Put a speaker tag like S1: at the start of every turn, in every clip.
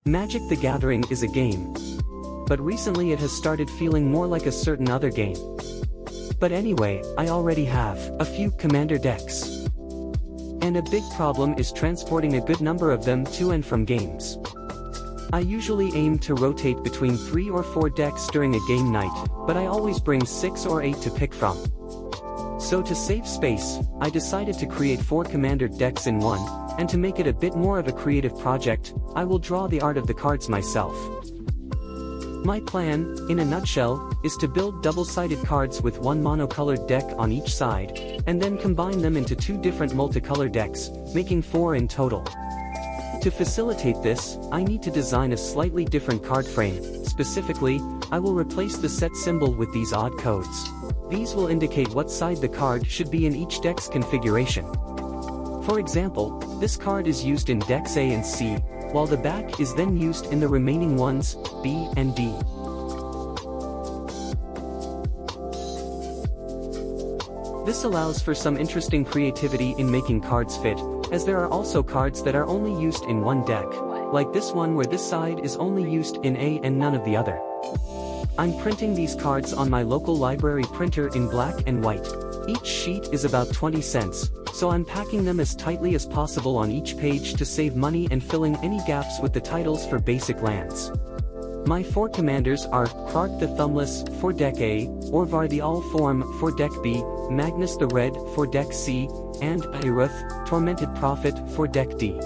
S1: Magic the Gathering is a game. But recently it has started feeling more like a certain other game. But anyway, I already have a few commander decks. And a big problem is transporting a good number of them to and from games. I usually aim to rotate between 3 or 4 decks during a game night, but I always bring 6 or 8 to pick from. So to save space, I decided to create 4 commander decks in one, and to make it a bit more of a creative project, I will draw the art of the cards myself. My plan, in a nutshell, is to build double-sided cards with one monocolored deck on each side, and then combine them into 2 different multicolor decks, making 4 in total. To facilitate this, I need to design a slightly different card frame. Specifically, I will replace the set symbol with these odd codes. These will indicate what side the card should be in each deck's configuration. For example, this card is used in decks A and C, while the back is then used in the remaining ones, B and D. This allows for some interesting creativity in making cards fit, as there are also cards that are only used in one deck, like this one where this side is only used in A and none of the other. I'm printing these cards on my local library printer in black and white. Each sheet is about 20 cents, so I'm packing them as tightly as possible on each page to save money and filling any gaps with the titles for basic lands. My 4 commanders are Krark the Thumbless for deck A, Orvar the All-Form for deck B, Magnus the Red for deck C, and Iruth, Tormented Prophet for deck D.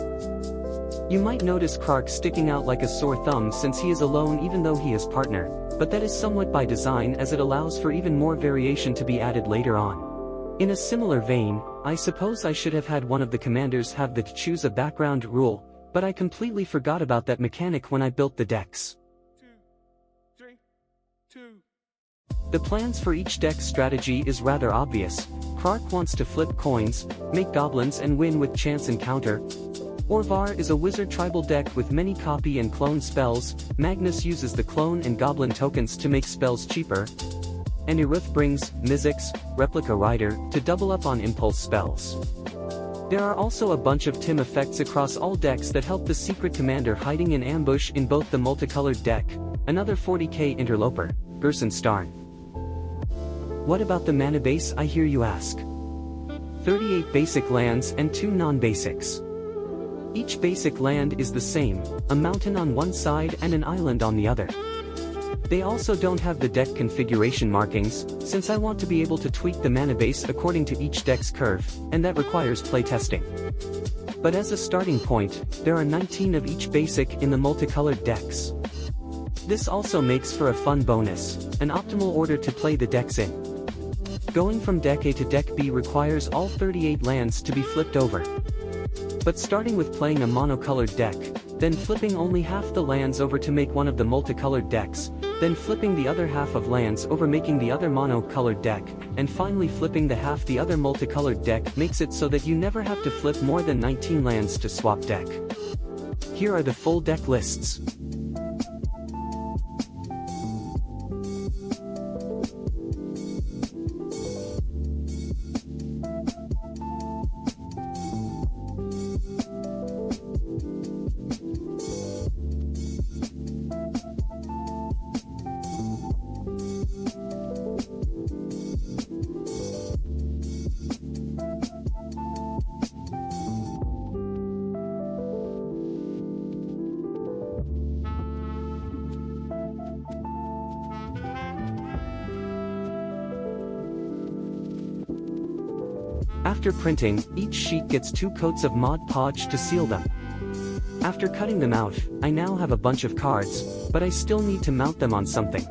S1: You might notice Krark sticking out like a sore thumb since he is alone even though he has partner, but that is somewhat by design as it allows for even more variation to be added later on. In a similar vein, I suppose I should have had one of the commanders have the choose a background rule, but I completely forgot about that mechanic when I built the decks.
S2: 2, 3, 2.
S1: The plans for each deck strategy is rather obvious. Krark wants to flip coins, make goblins and win with chance encounter. Orvar is a wizard tribal deck with many copy and clone spells. Magnus uses the clone and goblin tokens to make spells cheaper. And Iruth brings Mizzix, Replica Rider, to double up on impulse spells. There are also a bunch of Tim effects across all decks that help the secret commander hiding in ambush in both the multicolored deck, another 40k interloper, Gerson Starn. What about the mana base, I hear you ask? 38 basic lands and 2 non-basics. Each basic land is the same, a mountain on one side and an island on the other. They also don't have the deck configuration markings, since I want to be able to tweak the mana base according to each deck's curve, and that requires playtesting. But as a starting point, there are 19 of each basic in the multicolored decks. This also makes for a fun bonus, an optimal order to play the decks in. Going from deck A to deck B requires all 38 lands to be flipped over. But starting with playing a monocolored deck, then flipping only half the lands over to make one of the multicolored decks, then flipping the other half of lands over making the other monocolored deck, and finally flipping the half the other multicolored deck makes it so that you never have to flip more than 19 lands to swap deck. Here are the full deck lists. After printing, each sheet gets 2 coats of Mod Podge to seal them. After cutting them out, I now have a bunch of cards, but I still need to mount them on something.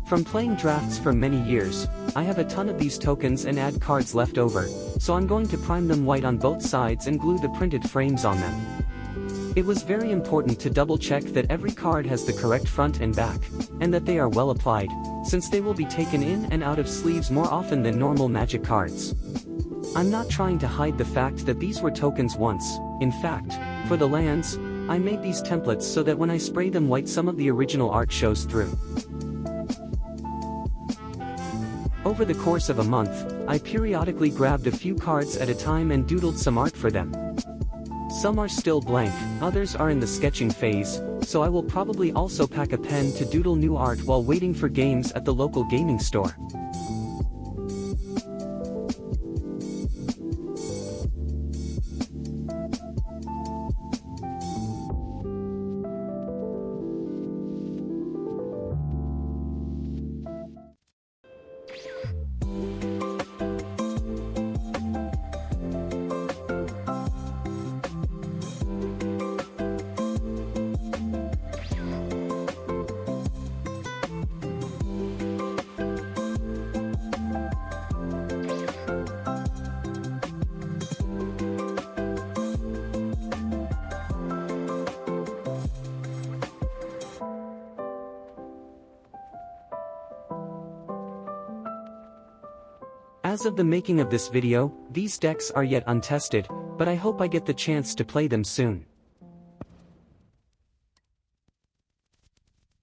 S1: From playing drafts for many years, I have a ton of these tokens and add cards left over, so I'm going to prime them white on both sides and glue the printed frames on them. It was very important to double check that every card has the correct front and back, and that they are well applied, since they will be taken in and out of sleeves more often than normal Magic cards. I'm not trying to hide the fact that these were tokens once. In fact, for the lands, I made these templates so that when I spray them white some of the original art shows through. Over the course of a month, I periodically grabbed a few cards at a time and doodled some art for them. Some are still blank, others are in the sketching phase, so I will probably also pack a pen to doodle new art while waiting for games at the local gaming store. As of the making of this video, these decks are yet untested, but I hope I get the chance to play them soon.